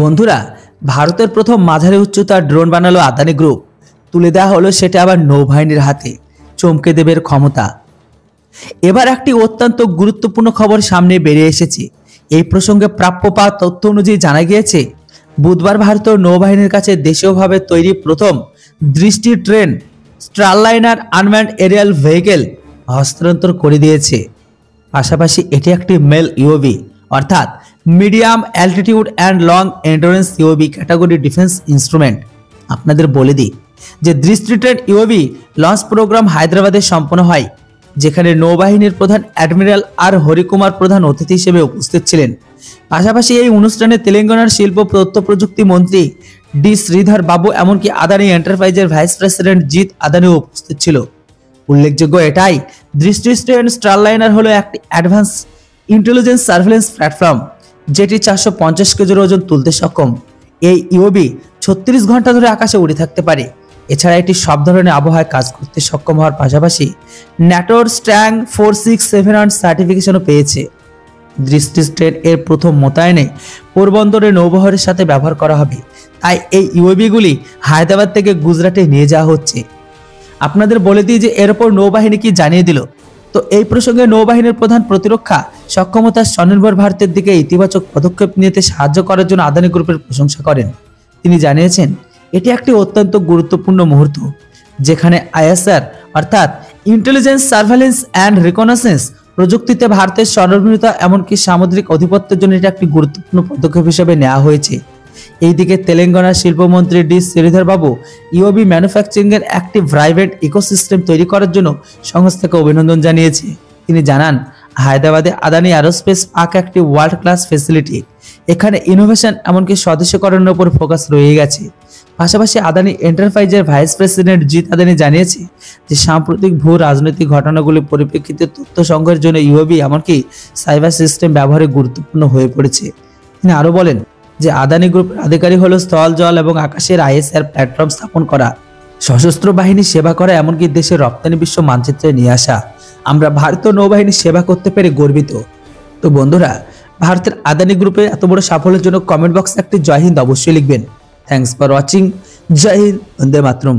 বন্ধুরা, ভারতের প্রথম মাঝারি উচ্চতার ড্রোন বানালো আদানি গ্রুপ। তুলে দেওয়া হলো সেটা আবার নৌবাহিনীর হাতে। চমকে দেবের ক্ষমতা। এবার একটি অত্যন্ত গুরুত্বপূর্ণ খবর সামনে বেরিয়ে এসেছে। এই প্রসঙ্গে প্রাপ্য পাওয়া তথ্য অনুযায়ী জানা গিয়েছে, বুধবার ভারতীয় নৌবাহিনীর কাছে দেশীয়ভাবে তৈরি প্রথম দৃষ্টি train Starliner unmanned Arial vehicle হস্তান্তর করে দিয়েছে। পাশাপাশি এটি একটি মেল ইউএভি অর্থাৎ medium altitude and long endurance UAV category defence instrument. আপনাদের বলে দিই যে দৃষ্টি ট্রেন ইউএভি লঞ্চ প্রোগ্রাম হায়দ্রাবাদে সম্পন্ন হয়, যেখানে নৌবাহিনীর প্রধান অ্যাডমিরাল আর হরিকুমার প্রধান অতিথি হিসেবে উপস্থিত ছিলেন। পাশাপাশি এই অনুষ্ঠানে তেলেঙ্গানার শিল্প তথ্য প্রযুক্তি মন্ত্রী ডি শ্রীধর বাবু এমনকি আদানি এন্টারপ্রাইজের ভাইস প্রেসিডেন্ট জিৎ আদানিও উপস্থিত ছিল। উল্লেখযোগ্য এটাই, দৃষ্টি ট্রেন স্টারলাইনার হলো একটি অ্যাডভান্স ইন্টেলিজেন্স সার্ভেলেন্স প্ল্যাটফর্ম, যেটি 450 কেজির ওজন তুলতে সক্ষম। এই ইউএভি 36 ঘন্টা ধরে আকাশে উড়ে থাকতে পারে। এছাড়া এটি সব ধরনের আবহাওয়ায় কাজ করতে সক্ষম হওয়ার পাশাপাশি ন্যাটোর স্ট্যাং 467 সার্টিফিকেশনও পেয়েছে। দৃষ্টি ট্রেন এর প্রথম মোতায়েনে পোরবন্দরের নৌবহরের সাথে ব্যবহার করা হবে, তাই এই ইউএভিগুলি হায়দ্রাবাদ থেকে গুজরাটে নিয়ে যাওয়া হচ্ছে। আপনাদের বলে দিই যে এরপর নৌবাহিনী কি জানিয়ে দিল। তো এই প্রসঙ্গে নৌবাহিনীর প্রধান প্রতিরক্ষা সক্ষমতা স্বনির্ভর ভারতের দিকে ইতিবাচক পদক্ষেপ নিতে সাহায্য করার জন্য আদানি গ্রুপের প্রশংসা করেন। তিনি জানিয়েছেন, এটি একটি অত্যন্ত গুরুত্বপূর্ণ মুহূর্ত, যেখানে আইএসআর অর্থাৎ ইন্টেলিজেন্স সার্ভেলেন্স অ্যান্ড রিকনেসেন্স প্রযুক্তিতে ভারতের স্বনির্ভরতা এমনকি সামুদ্রিক আধিপত্যের জন্য এটি একটি গুরুত্বপূর্ণ পদক্ষেপ হিসেবে নেওয়া হয়েছে। এইদিকে তেলেঙ্গানার শিল্পমন্ত্রী ডি শ্রীধর বাবু ইউএভি ম্যানুফ্যাকচারিং এর একটি ভাইব্রেন্ট ইকোসিস্টেম তৈরি করার জন্য সংস্থাকে অভিনন্দন জানিয়েছে। তিনি জানান, হায়দ্রাবাদে আদানি অ্যারোস্পেস পার্ক একটি ওয়ার্ল্ড ক্লাস ফ্যাসিলিটি। এখানে ইনোভেশন এমনকি স্বদেশীকরণের উপর ফোকাস রয়ে গেছে। পাশাপাশি আদানি এন্টারপ্রাইজের ভাইস প্রেসিডেন্ট জিৎ আদানি জানিয়েছে যে সাম্প্রতিক ভূ রাজনৈতিক ঘটনাগুলির পরিপ্রেক্ষিতে তথ্য সংগ্রহের জন্য ইউএভি এমনকি সাইবার সিস্টেম ব্যবহারে গুরুত্বপূর্ণ হয়ে পড়েছে। তিনি আরো বলেন যে আদানি গ্রুপের আধিকারিক হলো স্থল, জল এবং আকাশের আইএসআর প্ল্যাটফর্ম স্থাপন করা, সশস্ত্র বাহিনী সেবা করা, এমনকি দেশের রপ্তানি বিশ্ব মানচিত্রে নিয়ে আসা। আমরা ভারতীয় নৌবাহিনী সেবা করতে পেরে গর্বিত। তো বন্ধুরা, ভারতের আদানি গ্রুপের এত বড় সাফল্যের জন্য কমেন্ট বক্সে একটি জয় হিন্দ অবশ্যই লিখবেন। Thanks for watching. জয় হিন্দ, বন্দে মাতরম।